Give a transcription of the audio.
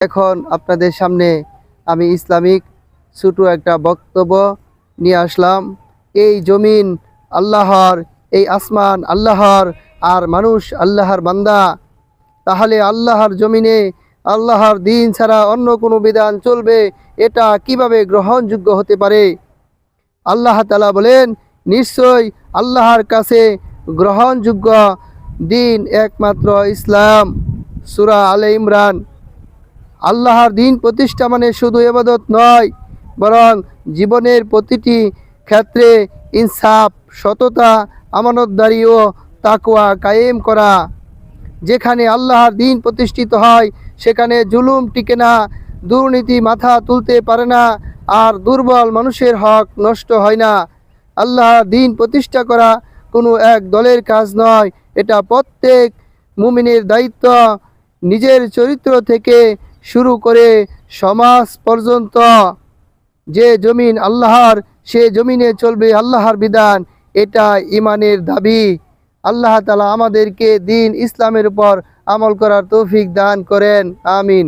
এখন আপনাদের সামনে আমি ইসলামিক ছোটো একটা বক্তব্য নিয়ে আসলাম। এই জমিন আল্লাহর, এই আসমান আল্লাহর, আর মানুষ আল্লাহর বান্দা। তাহলে আল্লাহর জমিনে আল্লাহর দিন ছাড়া অন্য কোনো বিধান চলবে, এটা কিভাবে গ্রহণযোগ্য হতে পারে? আল্লাহ তাআলা বলেন, নিশ্চয় আল্লাহর কাছে গ্রহণযোগ্য দিন একমাত্র ইসলাম। সূরা আলে ইমরান। আল্লাহর দিন প্রতিষ্ঠা মানে শুধু ইবাদত নয়, বরং জীবনের প্রতিটি ক্ষেত্রে ইনসাফ, সততা, আমানতদারি ও তাকওয়া কায়েম করা। যেখানে আল্লাহর দিন প্রতিষ্ঠিত হয় সেখানে জুলুম টিকে না, দুর্নীতি মাথা তুলতে পারে না, আর দুর্বল মানুষের হক নষ্ট হয় না। আল্লাহর দিন প্রতিষ্ঠা করা কোনো এক দলের কাজ নয়, এটা প্রত্যেক মুমিনের দায়িত্ব। নিজের চরিত্র থেকে শুরু করে সমাজ পর্যন্ত। যে জমিন আল্লাহর, সে জমিনে চলবে আল্লাহর বিধান, এটা ইমানের দাবি। আল্লাহ তাআলা আমাদেরকে দিন ইসলামের উপর আমল করার তৌফিক দান করেন। আমিন।